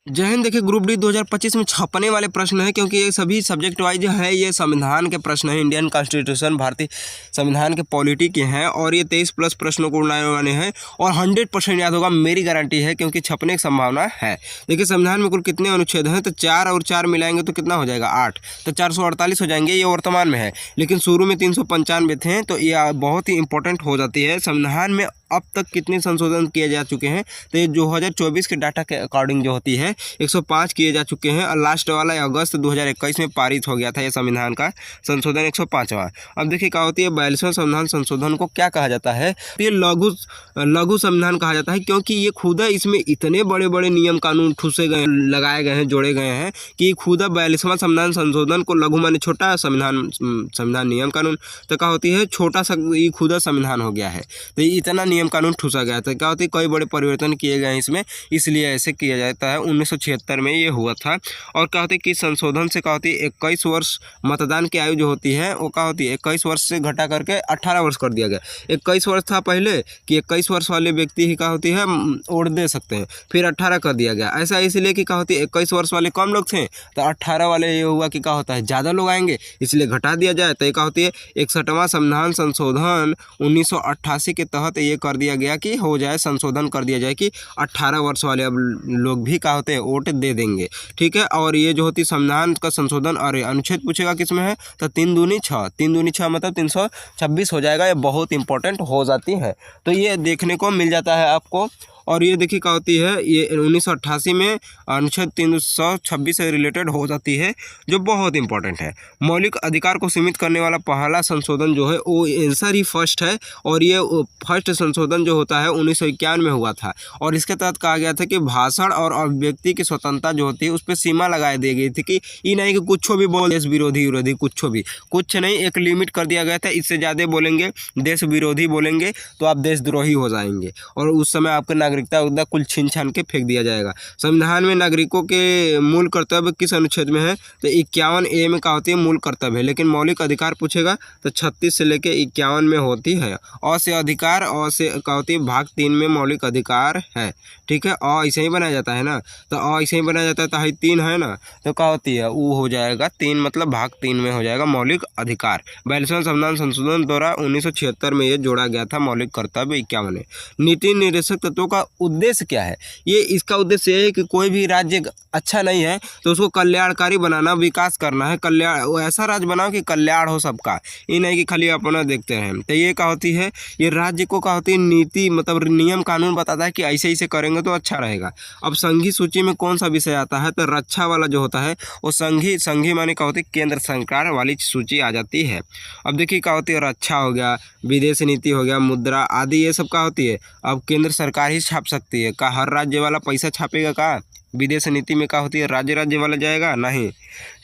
जय हिंद। देखिए group D 2025 में छपने वाले प्रश्न है, क्योंकि ये सभी सब्जेक्ट वाइज है, ये संविधान के प्रश्न है, इंडियन कॉन्स्टिट्यूशन भारतीय संविधान के पॉलिटी के हैं और ये 23 प्लस प्रश्नों को उड़ाने वाले हैं और 100% याद होगा, मेरी गारंटी है, क्योंकि छपने की संभावना है। देखिए संविधान में कुल कितने अनुच्छेद हैं, तो 4 और 4 मिलाएंगे तो कितना हो जाएगा 8, तो 448 हो जाएंगे। ये वर्तमान में है, लेकिन शुरू में 395 थे, तो ये बहुत ही इंपॉर्टेंट हो जाती है। संविधान में अब तक कितने संशोधन किए जा चुके हैं, तो ये 2024 के डाटा के अकॉर्डिंग जो होती है 105 किए जा चुके हैं और लास्ट वाला अगस्त 2021 में पारित हो गया था ये संविधान का संशोधन 105वां। अब देखिए क्या होती है 42वां संविधान संशोधन को क्या कहा जाता है, तो ये लघु संविधान कहा जाता है, क्योंकि ये खुदा इसमें इतने बड़े बड़े नियम कानून ठूसे गए, लगाए गए हैं, जोड़े गए हैं कि खुदा 42वां संविधान संशोधन को लघु माने छोटा संविधान नियम कानून, तो क्या होती है छोटा सा ये खुदा संविधान हो गया है। तो इतना नियम कानून ठूसा गया था, क्या होती है कई बड़े परिवर्तन किए गए हैं इसमें, इसलिए ऐसे किया जाता है। 1976 में ये हुआ था। और क्या होती है कि संशोधन से क्या होती है 21 वर्ष मतदान की आयु जो होती है वो क्या होती है 21 वर्ष से घटा करके 18 वर्ष कर दिया गया। 21 वर्ष था पहले कि 21 वर्ष वाले व्यक्ति ही क्या होती है वोट दे सकते हैं, फिर 18 कर दिया गया। ऐसा इसलिए कि क्या होती है 21 वर्ष वाले कम लोग थे, तो 18 वाले ये हुआ कि क्या होता है ज़्यादा लोग आएंगे, इसलिए घटा दिया जाए। तो ये क्या होती है 61वां संविधान संशोधन 1988 के तहत ये कर दिया गया कि हो जाए, संशोधन कर दिया जाए कि 18 वर्ष वाले अब लोग भी क्या होते हैं वोट दे देंगे। ठीक है। और ये जो होती संविधान का संशोधन, अरे अनुच्छेद पूछेगा किसमें है, तो 3 दूनी 6, 3 दूनी 6 मतलब 326 हो जाएगा। ये बहुत इंपॉर्टेंट हो जाती है, तो ये देखने को मिल जाता है आपको। और ये देखिए क्या होती है ये 1988 में अनुच्छेद 326 से रिलेटेड हो जाती है, जो बहुत इंपॉर्टेंट है। मौलिक अधिकार को सीमित करने वाला पहला संशोधन जो है वो आंसर ही फर्स्ट है, और ये फर्स्ट संशोधन जो होता है 1951 में हुआ था। और इसके तहत कहा गया था कि भाषण और अभिव्यक्ति की स्वतंत्रता जो होती है उस पर सीमा लगाई दी गई थी कि ये नहीं कि कुछ भी बोल देश विरोधी कुछ नहीं, एक लिमिट कर दिया गया था। इससे ज़्यादा बोलेंगे, देश विरोधी बोलेंगे तो आप देशद्रोही हो जाएंगे, और उस समय आपके नागरिकता कुल छीन छान के फेंक दिया जाएगा। संविधान में नागरिकों के मूल कर्तव्य किस अनुच्छेद में है, तो 51A में क्या होती है मूल कर्तव्य है, लेकिन मौलिक अधिकार पूछेगा तो 36 से लेके 51 में होती है। अ से अधिकार, अ से क्या होती है भाग 3 में मौलिक अधिकार है। ठीक है, अ ऐसे ही बनाया जाता है ना, तो अ ऐसे ही बनाया जाता है, तो हाई 3 है ना, तो क्या होती है वो हो जाएगा 3, मतलब भाग 3 में हो जाएगा मौलिक अधिकार। 42वां संविधान संशोधन द्वारा 1976 में ये जोड़ा गया था मौलिक कर्तव्य 51। नीति निर्देशक तत्वों का उद्देश्य क्या है, ये इसका उद्देश्य ये है कि कोई भी राज्य अच्छा नहीं है तो उसको कल्याणकारी बनाना, विकास करना है, कल्याण ऐसा राज्य बनाओ कि कल्याण हो सबका, ये नहीं कि खाली अपना देखते रहें। तो ये क्या होती है ये राज्य को क्या होती है नीति मतलब नियम कानून बताता है कि ऐसे ऐसे करेंगे तो अच्छा रहेगा। अब संघीय सूची में कौन सा विषय आता है, तो रक्षा वाला जो होता है वो संघीय माने क्या होती है केंद्र सरकार वाली सूची आ जाती है। अब देखिए क्या होती है रक्षा हो गया, विदेश नीति हो गया, मुद्रा आदि, ये सब क्या होती है अब केंद्र सरकार ही छाप सकती है। का हर राज्य वाला पैसा छापेगा का, विदेश नीति में क्या होती है राज्य वाला जाएगा नहीं।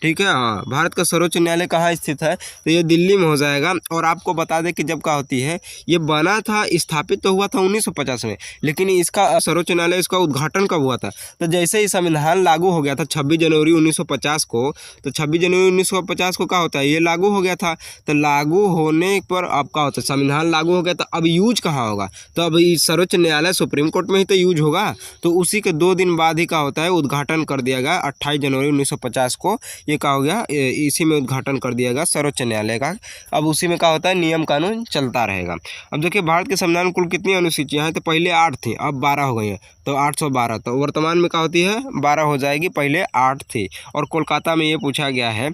ठीक है। हाँ, भारत का सर्वोच्च न्यायालय कहाँ स्थित है, तो ये दिल्ली में हो जाएगा। और आपको बता दें कि जब क्या होती है ये बना था, स्थापित तो हुआ था 1950 में, लेकिन इसका सर्वोच्च न्यायालय इसका उद्घाटन कब हुआ था, तो जैसे ही संविधान लागू हो गया था 26 जनवरी 1950 को, तो 26 जनवरी 1950 को क्या होता है ये लागू हो गया था। तो लागू होने पर अब क्या होता है संविधान लागू हो गया, तो अब यूज कहाँ होगा, तो अब सर्वोच्च न्यायालय सुप्रीम कोर्ट में ही तो यूज होगा। तो उसी के 2 दिन बाद ही क्या होता है उद्घाटन कर दिया गया 28 जनवरी 1950 को, ये क्या हो गया इसी में उद्घाटन कर दिया गया सर्वोच्च न्यायालय का। अब उसी में क्या होता है नियम कानून चलता रहेगा। अब देखिए भारत के संविधान कुल कितनी अनुसूचियां हैं, तो पहले 8 थी, अब 12 हो गई हैं, तो 812। तो वर्तमान में क्या होती है 12 हो जाएगी, पहले 8 थी। और कोलकाता में ये पूछा गया है,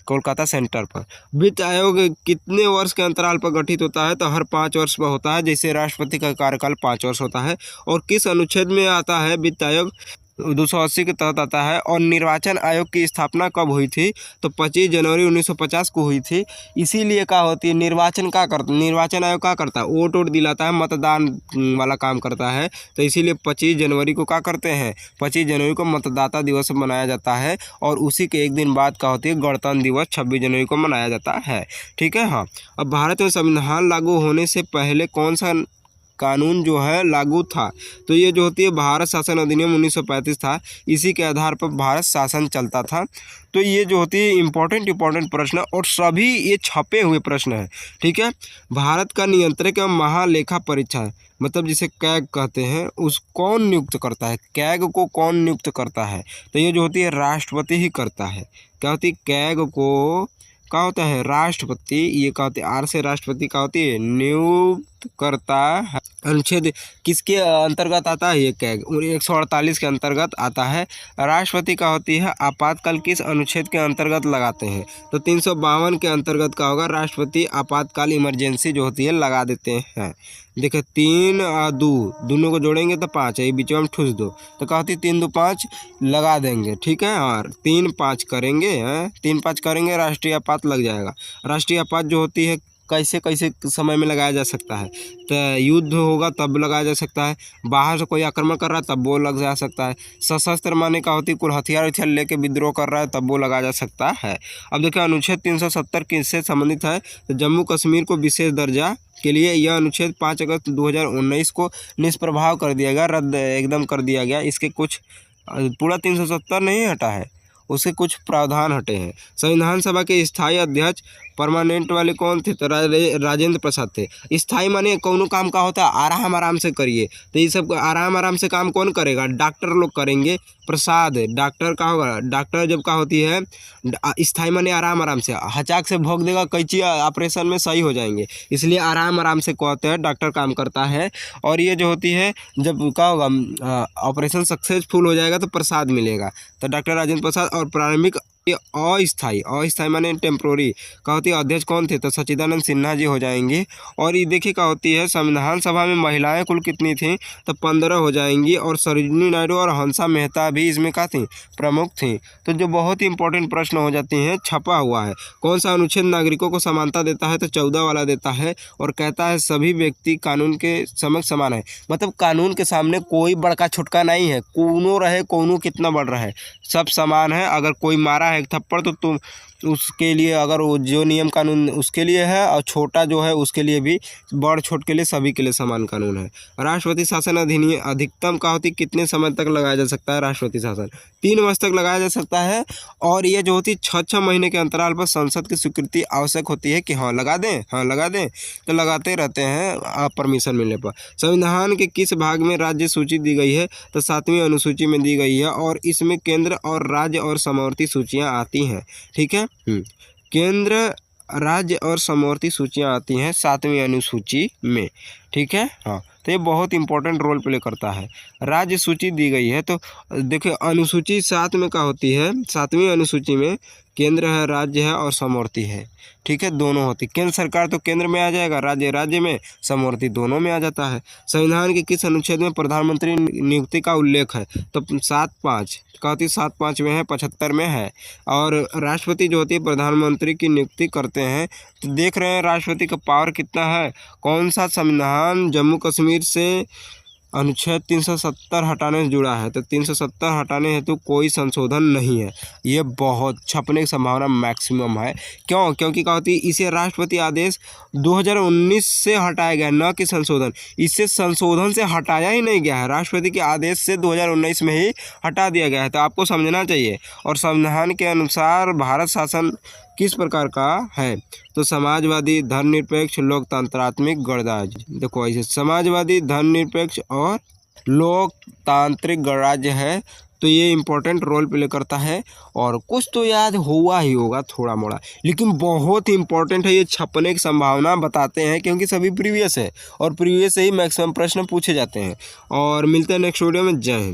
कोलकाता सेंटर पर वित्त आयोग कितने वर्ष के अंतराल पर गठित होता है, तो हर 5 वर्ष पर होता है, जैसे राष्ट्रपति का कार्यकाल 5 वर्ष होता है। और किस अनुच्छेद में आता है वित्त आयोग, 280 के तहत आता है। और निर्वाचन आयोग की स्थापना कब हुई थी, तो 25 जनवरी 1950 को हुई थी। इसीलिए क्या होती है निर्वाचन आयोग क्या करता है वोट दिलाता है, मतदान वाला काम करता है। तो इसीलिए 25 जनवरी को क्या करते हैं 25 जनवरी को मतदाता दिवस मनाया जाता है। और उसी के एक दिन बाद क्या होती है गणतंत्र दिवस 26 जनवरी को मनाया जाता है। ठीक है। हाँ, अब भारत में संविधान लागू होने से पहले कौन सा कानून जो है लागू था। तो ये जो होती है भारत शासन अधिनियम 1935 था, इसी के आधार पर भारत शासन चलता था। तो ये जो होती है इंपॉर्टेंट प्रश्न और सभी ये छपे हुए प्रश्न हैं, ठीक है। भारत का नियंत्रक एवं महालेखा परीक्षक मतलब जिसे कैग कहते हैं, उस कौन नियुक्त करता है, कैग को कौन नियुक्त करता है? तो ये जो होती है राष्ट्रपति ही करता है। क्या होती है? कैग को क्या होता है? राष्ट्रपति, ये क्या होती है? आर से राष्ट्रपति क्या होती है? नियुक्त करता है। अनुच्छेद किसके अंतर्गत आता है? ये कैग 148 के अंतर्गत आता है। राष्ट्रपति का होती है आपातकाल किस अनुच्छेद के अंतर्गत लगाते हैं? तो 352 के अंतर्गत का होगा, राष्ट्रपति आपातकाल इमरजेंसी जो होती है लगा देते हैं। देखो 3 और 2 दोनों को जोड़ेंगे तो 5 है, ये बीच में हम ठूस दो तो क्या होती है? 3 2 5 लगा देंगे, ठीक है। और 3 5 करेंगे, 3 5 करेंगे, राष्ट्रीय आपात लग जाएगा। राष्ट्रीय आपात जो होती है कैसे कैसे समय में लगाया जा सकता है? तो युद्ध होगा तब लगाया जा सकता है, बाहर से कोई आक्रमण कर रहा है तब वो लग जा सकता है, सशस्त्र माने का होती है कुल हथियार लेके विद्रोह कर रहा है तब वो लगाया जा सकता है। अब देखिए अनुच्छेद 370 किससे संबंधित है? तो जम्मू कश्मीर को विशेष दर्जा के लिए यह अनुच्छेद 5 अगस्त 2019 को निष्प्रभाव कर दिया गया, रद्द एकदम कर दिया गया। इसके कुछ पूरा 370 नहीं हटा है, उसके कुछ प्रावधान हटे हैं। संविधान सभा के स्थायी अध्यक्ष परमानेंट वाले कौन थे? तो राजेंद्र प्रसाद थे। स्थायी माने कौनो काम का होता है आराम से करिए, तो ये सब आराम से काम कौन करेगा? डॉक्टर लोग करेंगे। प्रसाद डॉक्टर का होगा, डॉक्टर जब का होती है स्थायी माने आराम से, हचाक से भोग देगा, कैंची ऑपरेशन में सही हो जाएंगे, इसलिए आराम से कहते हैं डॉक्टर काम करता है। और ये जो होती है जब क्या होगा ऑपरेशन सक्सेसफुल हो जाएगा तो प्रसाद मिलेगा, तो डॉक्टर राजेंद्र प्रसाद। और प्रारंभिक अस्थाई माने टेम्प्रोरी का होती है अध्यक्ष कौन थे? तो सच्चिदानंद सिन्हा जी हो जाएंगे। और ये देखिए क्या होती है संविधान सभा में महिलाएं कुल कितनी थीं? तो 15 हो जाएंगी। और सरोजिनी नायडू और हंसा मेहता भी इसमें क्या थी? प्रमुख थी। तो जो बहुत ही इंपॉर्टेंट प्रश्न हो जाते हैं, छपा हुआ है। कौन सा अनुच्छेद नागरिकों को समानता देता है? तो 14 वाला देता है और कहता है सभी व्यक्ति कानून के समक्ष समान है। मतलब कानून के सामने कोई बड़का छोटका नहीं है, कौनो रहे कौनो कितना बढ़ रहा है, सब समान है। अगर कोई मारा है एक थप्पड़ तो तुम उसके लिए, अगर वो जो नियम कानून उसके लिए है और छोटा जो है उसके लिए भी, बड़ छोट के लिए सभी के लिए समान कानून है। राष्ट्रपति शासन अधिनियम अधिकतम का होती कितने समय तक लगाया जा सकता है? राष्ट्रपति शासन 3 वर्ष तक लगाया जा सकता है। और ये जो होती 6 महीने के अंतराल पर संसद की स्वीकृति आवश्यक होती है कि हाँ लगा दें, तो लगाते रहते हैं परमिशन मिलने पर। संविधान के किस भाग में राज्य सूची दी गई है? तो 7वीं अनुसूची में दी गई है और इसमें केंद्र और राज्य और समवर्ती सूचियाँ आती हैं, ठीक है। केंद्र, राज्य और समवर्ती सूचियाँ आती हैं 7वीं अनुसूची में, ठीक है। हाँ, तो ये बहुत इंपॉर्टेंट रोल प्ले करता है। राज्य सूची दी गई है तो देखिए अनुसूची 7 में क्या होती है? 7वीं अनुसूची में केंद्र है, राज्य है और समवर्ती है, ठीक है, दोनों होती। केंद्र सरकार तो केंद्र में आ जाएगा, राज्य में, समवर्ती दोनों में आ जाता है। संविधान के किस अनुच्छेद में प्रधानमंत्री नियुक्ति का उल्लेख है? तो 7.5 का होती है, 7.5 में है, 75 में है। और राष्ट्रपति जो होती है प्रधानमंत्री की नियुक्ति करते हैं। तो देख रहे हैं राष्ट्रपति का पावर कितना है। कौन सा संविधान जम्मू कश्मीर से अनुच्छेद 370 हटाने से जुड़ा है? तो 370 हटाने हेतु कोई संशोधन नहीं है। ये बहुत छपने की संभावना मैक्सिमम है। क्यों? क्योंकि क्या होती है इसे राष्ट्रपति आदेश 2019 से हटाया गया, न कि संशोधन। इससे संशोधन से हटाया ही नहीं गया है, राष्ट्रपति के आदेश से 2019 में ही हटा दिया गया है, तो आपको समझना चाहिए। और संविधान के अनुसार भारत शासन किस प्रकार का है? तो समाजवादी, धर्मनिरपेक्ष, लोकतंत्रात्मक, गणराज्य। देखो ऐसे समाजवादी, धर्मनिरपेक्ष और लोकतांत्रिक गणराज्य है। तो ये इंपॉर्टेंट रोल प्ले करता है। और कुछ तो याद हुआ ही होगा थोड़ा मोड़ा, लेकिन बहुत इंपॉर्टेंट है। ये छपने की संभावना बताते हैं क्योंकि सभी प्रीवियस है और प्रीवियस से ही मैक्सिमम प्रश्न पूछे जाते हैं। और मिलते हैं नेक्स्ट वीडियो में। जय हिंद।